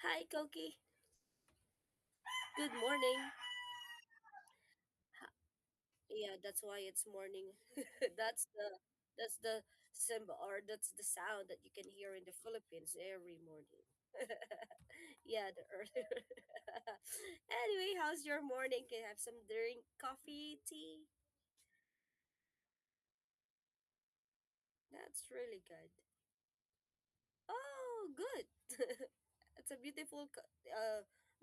Hi, Koki. Good morning. Yeah, that's why it's morning. That's the symbol or that's the sound that you can hear in the Philippines every morning. Yeah, the earlier. Anyway, how's your morning? Can you have some drink, coffee, tea? That's really good. Oh, good. It's a beautiful.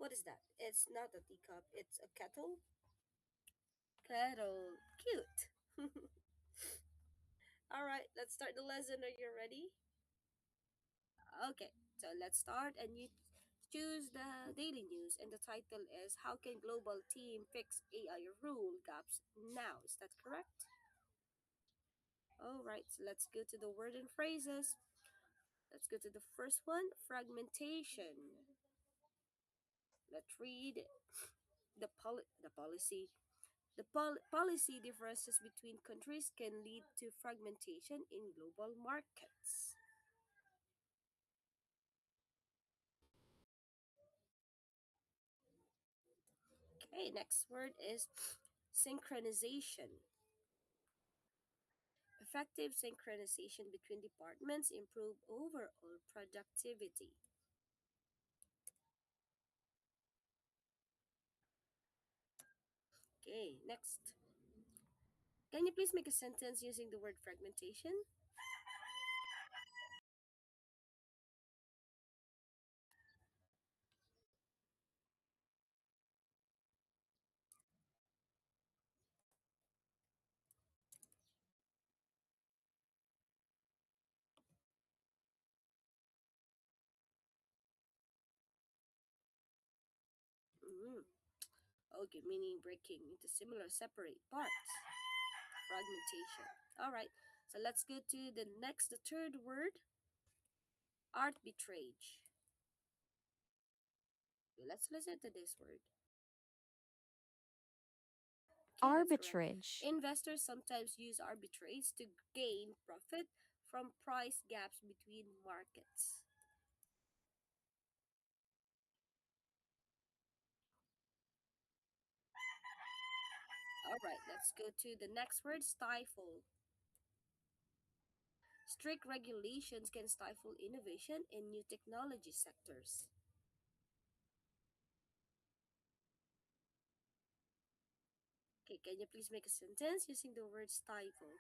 What is that? It's not a teacup. It's a kettle. Kettle, cute. All right, let's start the lesson. Are you ready? Okay, so let's start. And you choose the daily news, and the title is "How Can Global Team Fix AI Rule Gaps Now?" Is that correct? All right, so let's go to the word and phrases. Let's go to the first one: fragmentation. Let's read the policy. The policy differences between countries can lead to fragmentation in global markets. Okay, next word is synchronization. Effective synchronization between departments improve overall productivity. Okay, next. Can you please make a sentence using the word fragmentation? Mm. Okay, meaning breaking into similar separate parts. Fragmentation. All right, so let's go to the third word, arbitrage. Let's listen to this word. Okay, that's correct. Arbitrage. Investors sometimes use arbitrage to gain profit from price gaps between markets. All right, let's go to the next word, stifle. Strict regulations can stifle innovation in new technology sectors. Okay, can you please make a sentence using the word stifle?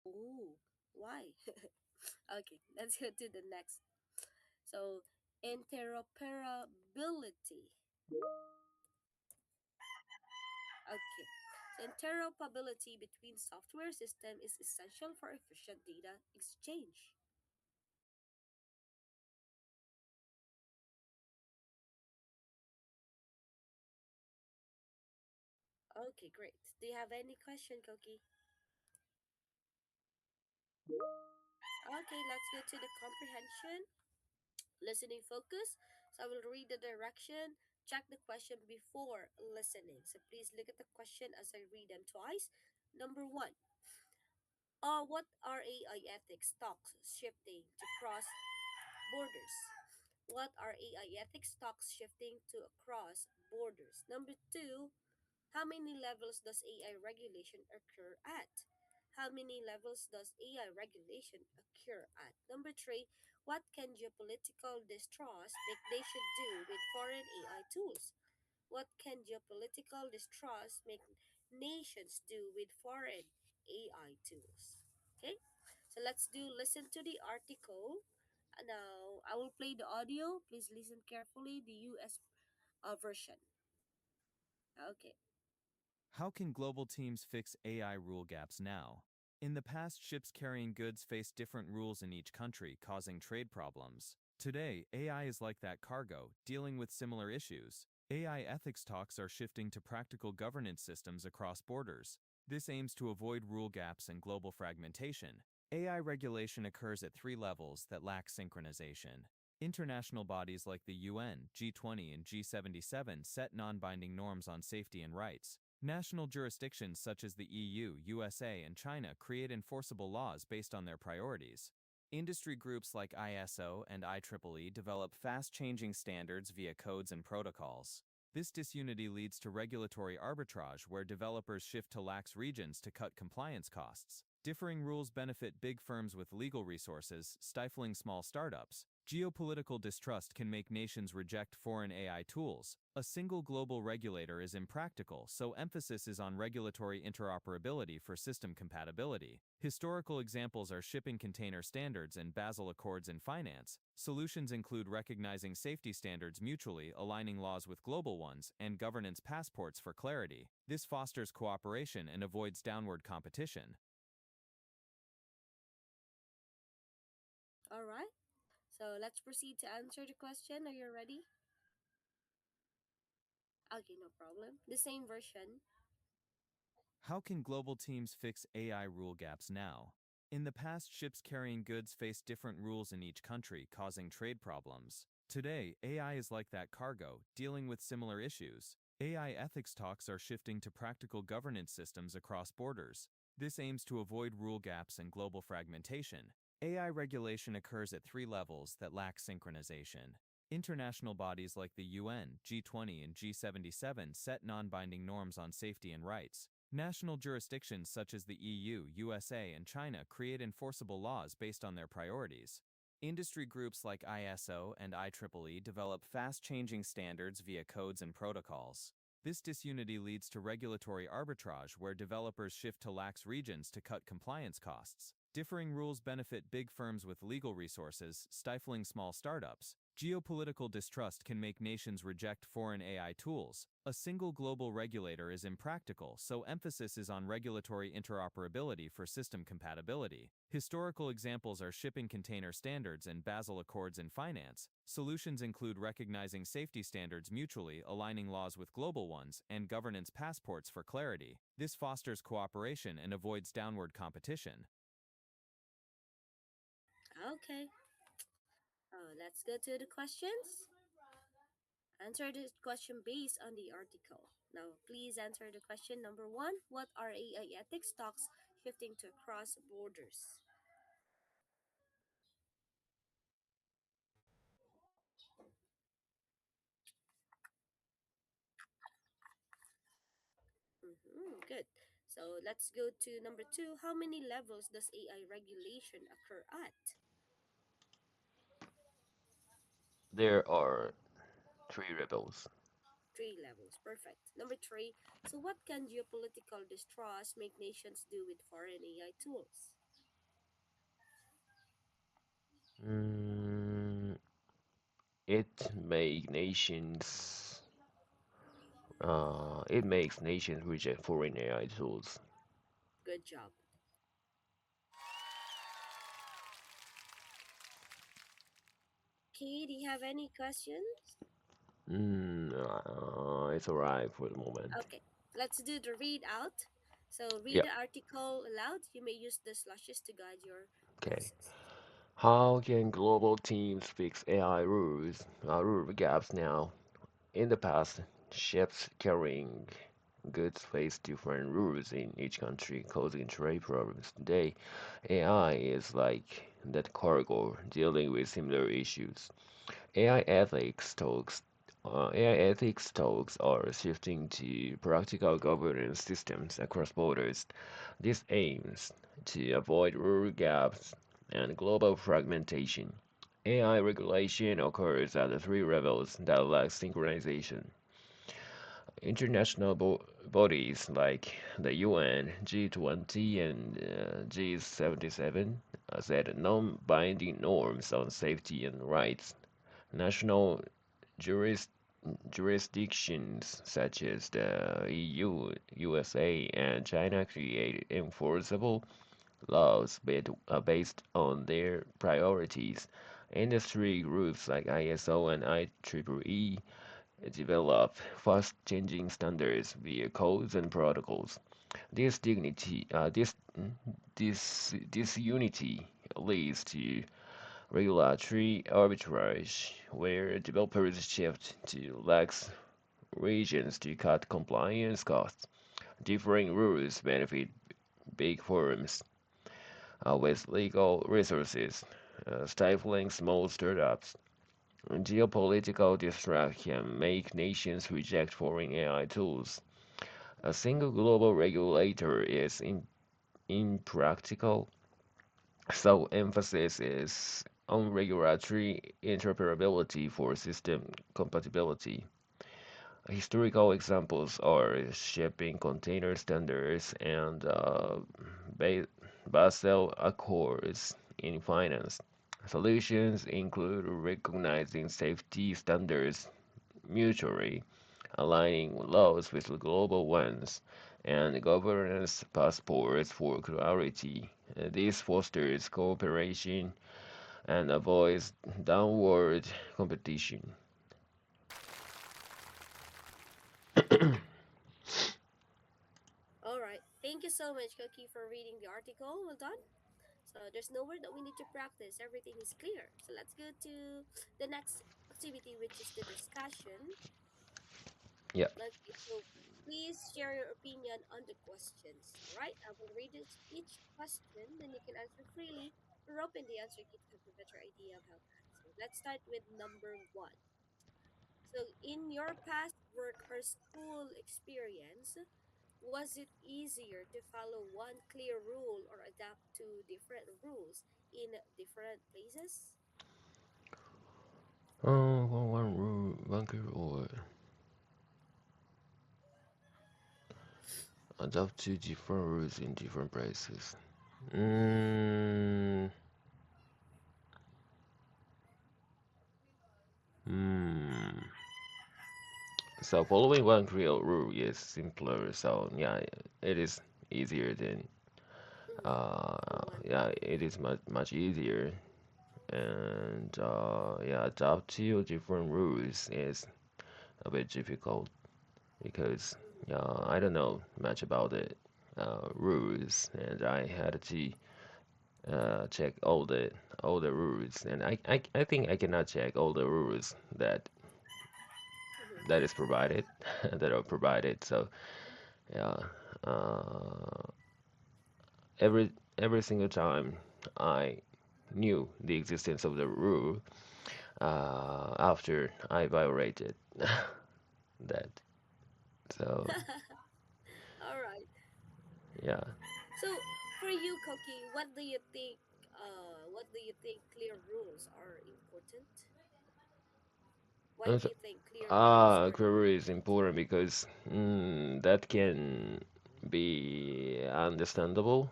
Oh, why? Okay, let's go to the next. So, interoperability. Okay. So interoperability between software system is essential for efficient data exchange. Okay, great. Do you have any question, Koki? Okay, let's go to the comprehension, listening focus. So I will read the direction, check the question before listening. So please look at the question as I read them twice. Number one, what are AI ethics talks shifting to cross borders? What are AI ethics talks shifting to across borders? Number two, how many levels does AI regulation occur at? How many levels does AI regulation occur at? Number three, what can geopolitical distrust make nations do with foreign AI tools? What can geopolitical distrust make nations do with foreign AI tools? Okay, so let's do listen to the article. Now I will play the audio. Please listen carefully. The US version. Okay. How can global teams fix AI rule gaps now? In the past, ships carrying goods faced different rules in each country, causing trade problems. Today, AI is like that cargo, dealing with similar issues. AI ethics talks are shifting to practical governance systems across borders. This aims to avoid rule gaps and global fragmentation. AI regulation occurs at three levels that lack synchronization. International bodies like the UN, G20, and G77 set non-binding norms on safety and rights. National jurisdictions such as the EU, USA, and China create enforceable laws based on their priorities. Industry groups like ISO and IEEE develop fast-changing standards via codes and protocols. This disunity leads to regulatory arbitrage where developers shift to lax regions to cut compliance costs. Differing rules benefit big firms with legal resources, stifling small startups. Geopolitical distrust can make nations reject foreign AI tools. A single global regulator is impractical, so emphasis is on regulatory interoperability for system compatibility. Historical examples are shipping container standards and Basel Accords in finance. Solutions include recognizing safety standards mutually, aligning laws with global ones, and governance passports for clarity. This fosters cooperation and avoids downward competition. All right. So let's proceed to answer the question. Are you ready? Okay, no problem. The same version. How can global teams fix AI rule gaps now? In the past, ships carrying goods faced different rules in each country, causing trade problems. Today, AI is like that cargo, dealing with similar issues. AI ethics talks are shifting to practical governance systems across borders. This aims to avoid rule gaps and global fragmentation. AI regulation occurs at three levels that lack synchronization. International bodies like the UN, G20, and G77 set non-binding norms on safety and rights. National jurisdictions such as the EU, USA, and China create enforceable laws based on their priorities. Industry groups like ISO and IEEE develop fast-changing standards via codes and protocols. This disunity leads to regulatory arbitrage where developers shift to lax regions to cut compliance costs. Differing rules benefit big firms with legal resources, stifling small startups. Geopolitical distrust can make nations reject foreign AI tools. A single global regulator is impractical, so emphasis is on regulatory interoperability for system compatibility. Historical examples are shipping container standards and Basel Accords in finance. Solutions include recognizing safety standards mutually, aligning laws with global ones, and governance passports for clarity. This fosters cooperation and avoids downward competition. Okay. Let's go to the questions. Answer the question based on the article. Now, please answer the question number one. What are AI ethics talks shifting to cross borders? Good. So let's go to number two. How many levels does AI regulation occur at? There are three rebels. Three levels. Perfect. Number three. So, what can geopolitical distrust make nations do with foreign AI tools? Mm, it makes nations reject foreign AI tools. Good job. Okay, do you have any questions? It's alright for the moment. Okay, let's do the read out. So, read Yeah, the article aloud. You may use the slashes to guide your okay. process. How can global teams fix AI rule gaps now? In the past, ships carrying goods faced different rules in each country, causing trade problems. Today, AI is like that cargo, dealing with similar issues. AI ethics talks AI ethics talks are shifting to practical governance systems across borders. This aims to avoid rule gaps and global fragmentation. AI regulation occurs at the three levels that lack synchronization. International bodies like the UN, G20, and G77 set non-binding norms on safety and rights. National juris, jurisdictions such as the EU, USA, and China create enforceable laws based on their priorities. Industry groups like ISO and IEEE develop fast-changing standards via codes and protocols. This dignity, this unity leads to regulatory arbitrage, where developers shift to lax regions to cut compliance costs. Differing rules benefit big firms with legal resources, stifling small startups. Geopolitical distrust can make nations reject foreign AI tools. A single global regulator is impractical, so emphasis is on regulatory interoperability for system compatibility. Historical examples are shipping container standards and Basel Accords in finance. Solutions include recognizing safety standards mutually, aligning laws with global ones, and governance passports for clarity. This fosters cooperation and avoids downward competition. All right. Thank you so much, Koki, for reading the article. Well done. So there's no word that we need to practice. Everything is clear. So let's go to the next activity, which is the discussion. Yeah. Okay, so please share your opinion on the questions. All right, I will read each question, then you can answer freely or open the answer kit to have a better idea of how to answer. Let's start with number one. So, in your past work or school experience, was it easier to follow one clear rule or adapt to different rules in different places? Oh, one rule, one rule, or adapt to different rules in different places. Mm, hmm. So following one clear rule is simpler. So yeah, it is easier than For one yeah, it is much easier. And yeah, adapt to different rules is a bit difficult because rule. I don't know much about the rules, and I had to check all the rules, and I think I cannot check all the rules that is provided that are provided. So yeah, uh, every every single time I knew the existence of the rule after I violated that. So All right. yeah. So, for you, Koki, what do you think? What do you think clear rules are important? Why And do so, you think clear rules are query is important? important because that can be understandable.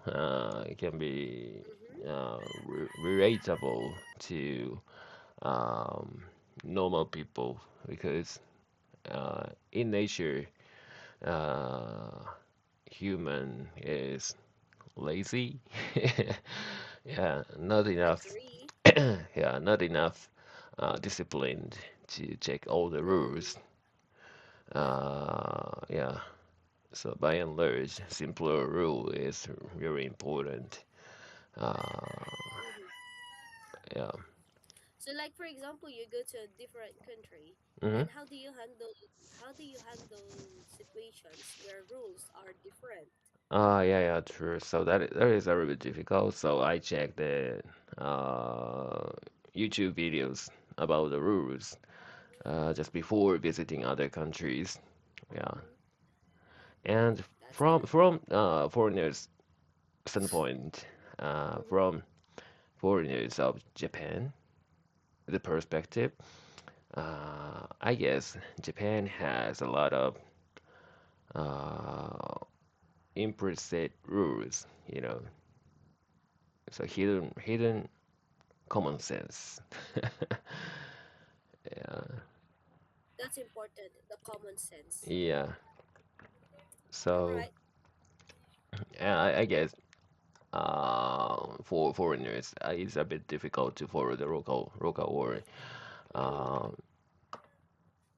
It can be Mm-hmm. relatable to um, normal people because in nature, uh, human is lazy. Yeah, not enough. Agree. Yeah, not enough disciplined to check all the rules. Mm-hmm. Yeah, so by and large, simpler rule is very important. Uh, Mm-hmm. yeah. So, like for example, you go to a different country, Mm-hmm. and how do you handle situations where rules are different? Yeah, yeah, true. So that is a little bit difficult. So I check the uh, YouTube videos about the rules just before visiting other countries. Yeah, Mm-hmm. and That's from good. from foreigners' standpoint, Mm-hmm. from foreigners of Japan, the perspective, I guess Japan has a lot of uh, implicit rules, so hidden common sense. Yeah, That's important. The common sense. yeah. All So right. I guess for foreigners, it's a bit difficult to follow the local or Mm-hmm. um,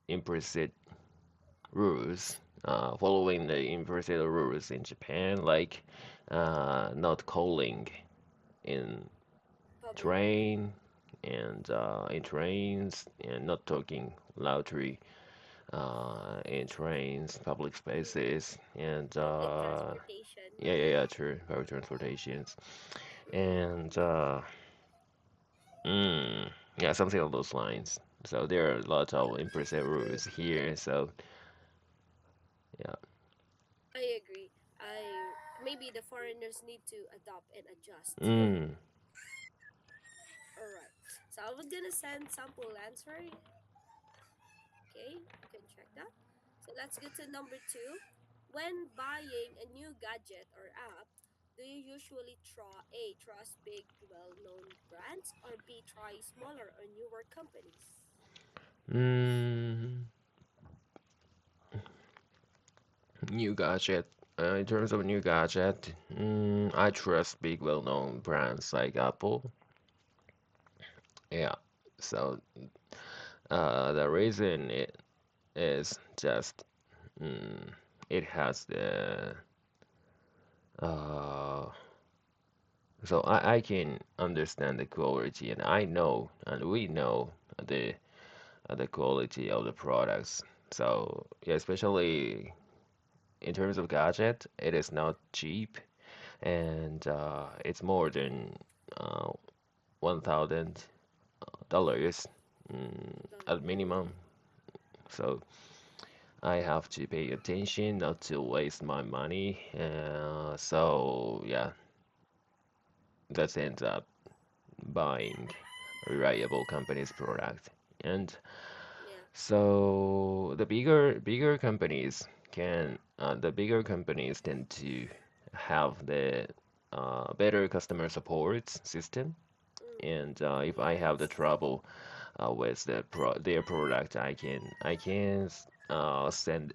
implicit rules, following the implicit rules in Japan, like not calling in Public place. train and in trains and not talking loudly in trains, public spaces, and Public transportation. true, public transportations, Mm, and yeah, something along those lines. So there are a lot of implicit rules here. So yeah, I agree. I maybe the foreigners need to adopt and adjust. mm, All right. So I was gonna send sample answer. Okay, you can check that. So let's get to number two. When buying a new gadget or app, do you usually trust big, well-known brands, or B, try smaller or newer companies? mm, new gadget. In terms of new gadget, I trust big well-known brands like Apple. Yeah. So the reason it is just it has the uh, so I can understand the quality and I know and we know the quality of the products. So yeah, especially in terms of gadget, it is not cheap and it's more than uh, $1,000 at Oh, minimum. So I have to pay attention not to waste my money. So yeah, that ends up buying a reliable company's product. And yeah. so the bigger companies tend to have the better customer support system. And if I have the Yes. trouble with their product, I can send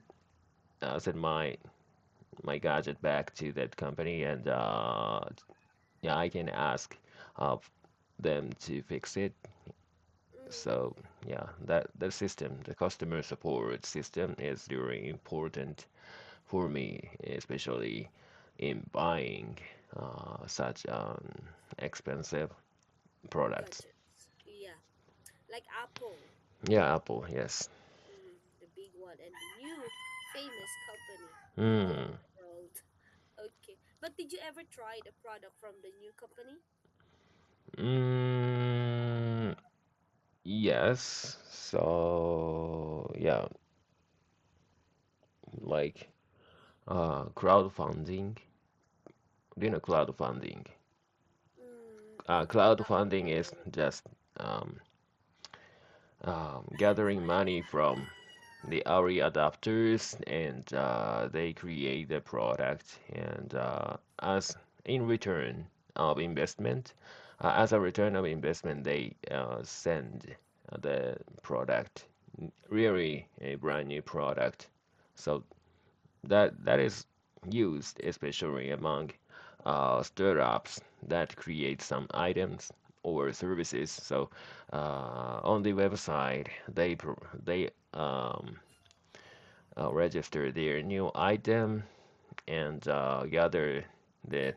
my gadget back to that company, and yeah, I can ask of them to fix it. So Mm, yeah, that system, the customer support system, is very important for me, especially in buying such expensive products. gadgets. Yeah. Like Apple, Yeah, Apple, yes. the big one, and the new famous company all over Mm, the world. Okay. But did you ever try the product from the new company? mm, yes. So yeah, like crowdfunding. Do you know crowdfunding? Not Crowdfunding is really. just um, gathering money from the early adopters, and they create the product, and as in return of investment, as a return of investment, they send the product, really a brand new product. So that is used especially among startups that create some items or services. So on the website, they register their new item and gather the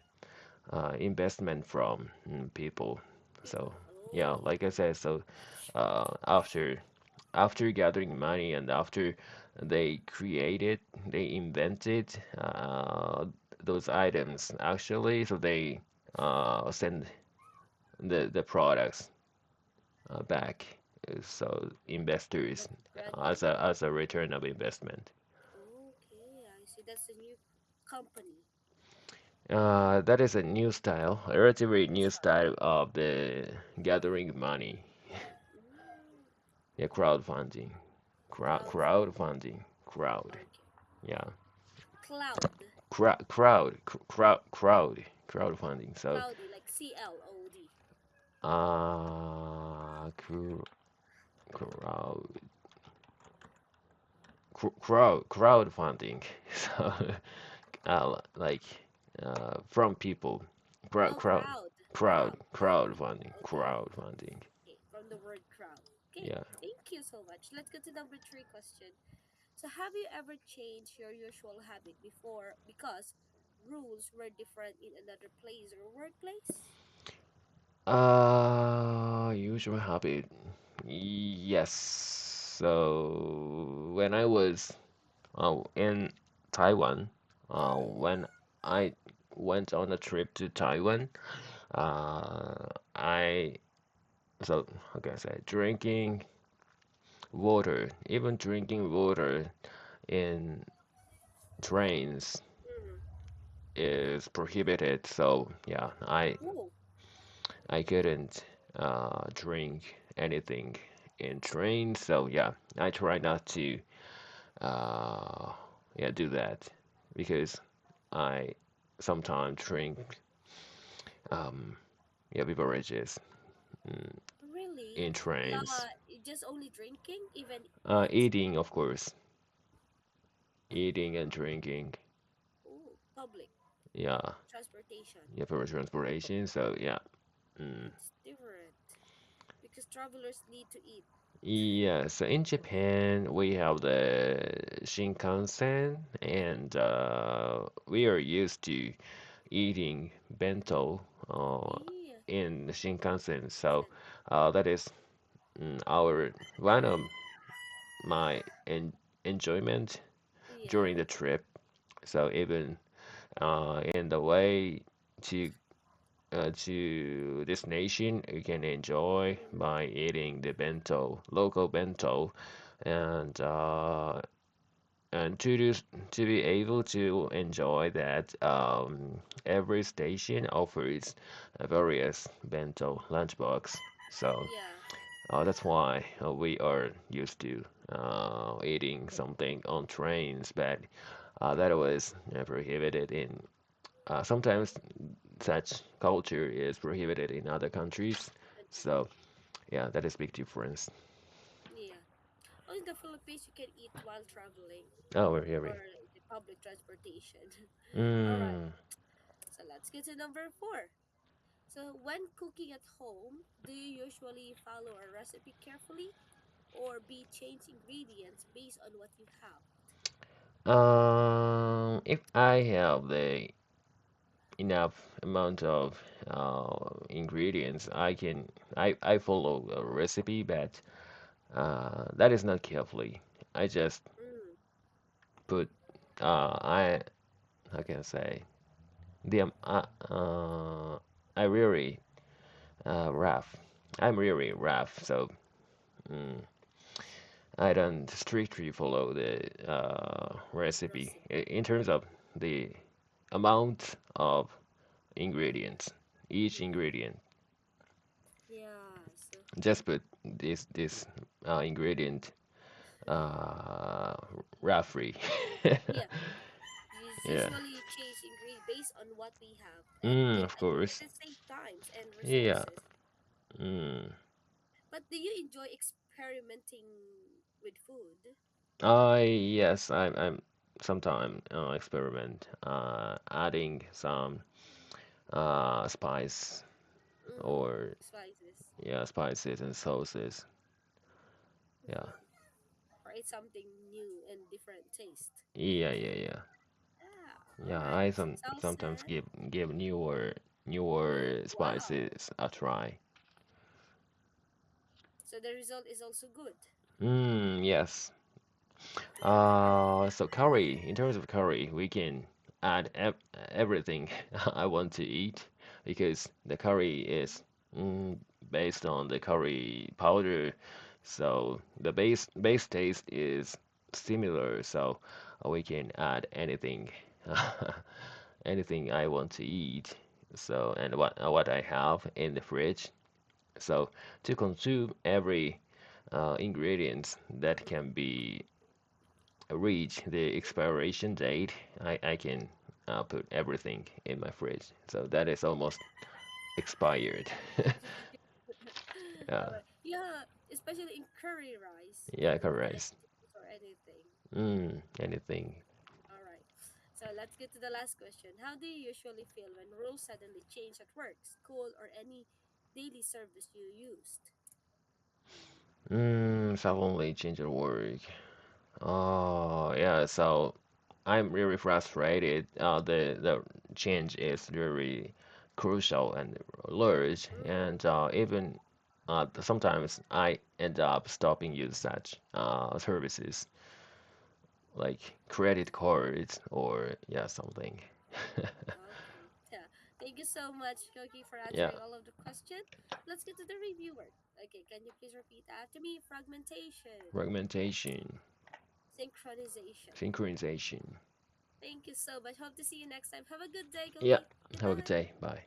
investment from people. So People. yeah, Oh, like I said, so after gathering money and after they created, they invented those items actually, so they send the products back. So investors like brand new. as a return of investment. Okay, I see. That's a new company. That is a new style, a relatively New new style. style of the gathering money. Mm, Yeah, crowdfunding. crowdfunding. Crowdfunding. Crowd. Okay. Yeah. Cloud. Crowdfunding. So, Cloudy, like CLOD. uh, cr crowd, crowdfunding. So, like, from people. Oh, crowd. Crowdfunding. Okay. Crowdfunding. Okay, from the word crowd. Okay, Yeah. thank you so much. Let's go to number three question. So, have you ever changed your usual habit before because rules were different in another place or workplace? Usual habit. Yes. So when I was in Taiwan, when I went on a trip to Taiwan, I so how can I say drinking water, even drinking water in trains Mm. is prohibited. So yeah, Oh, I couldn't drink anything in trains. So yeah, I try not to uh, yeah do that because I sometimes drink um, yeah beverages mm, really? in trains. Just only drinking, even inside Eating, of course, eating and drinking. oh, public Yeah, transportation. yeah, for transportation. So yeah. Mm. It's different because travelers need to eat. Yeah, so in Japan, we have the Shinkansen, and we are used to eating bento Yeah, in the Shinkansen. So sen. that is our one of my enjoyment during Yeah. the trip. So even in the way to to this nation, you can enjoy Mm-hmm. by eating the bento, local bento, and and to be able to enjoy that, every station offers a various bento lunchbox. So Yeah. that's why we are used to eating something on trains, but that was prohibited in. Sometimes such culture is prohibited in other countries. Countries. So yeah, that is big difference. Yeah. Oh, in the Philippines, you can eat while traveling Oh, we're hearing. or the public transportation. All right. Mm. So let's get to number four. So when cooking at home, do you usually follow a recipe carefully or be change ingredients based on what you have? If I have the enough amount of ingredients, I follow a recipe, but that is not carefully. I just Mm, put I how can I say the I really rough. I'm really rough, so mm, I don't strictly follow the recipe recipe. in terms of the amount of ingredients. Each Mm, ingredient, yeah. So just put this ingredient uh, roughly. yeah, it's Yeah. usually change ingredient based on what we have and Of I think it course. can save times and Yeah. resources. Mm. But do you enjoy experimenting with food? Yes, I'm sometime experiment adding some spice or Spices. yeah spices and sauces. Yeah. Or it's something new and different taste. Yeah. Yeah, all Yeah, right. I sometimes Salsa. give New. newer Wow. spices a try. So the result is also good. Yes. Yeah. So curry, in terms of curry, we can add everything I want to eat because the curry is mm, based on the curry powder. So the base taste is similar, so we can add anything anything I want to eat. So and what I have in the fridge. So to consume every ingredients that can Mm-hmm. be reach the expiration date, I can put everything in my fridge. So that is almost expired. Yeah, All right. Yeah, especially in curry rice, yeah, even correct. vegetables or anything. Anything. All right. So let's get to the last question. How do you usually feel when rules suddenly change at work, school, or any daily service you used? Suddenly change the work. Oh, yeah. So I'm really frustrated. The change is really crucial and large, Mm, and even sometimes I end up stopping use such services like credit cards or yeah something. okay. Yeah. Thank you so much, Koki, for Yeah, answering all of the question. Let's get to the review word. Okay, can you please repeat after me? Fragmentation, fragmentation, synchronization. synchronization. Thank you so much. Hope to see you next time. Have a good day, Yeah, Koki. have a good Goodbye. day. Bye.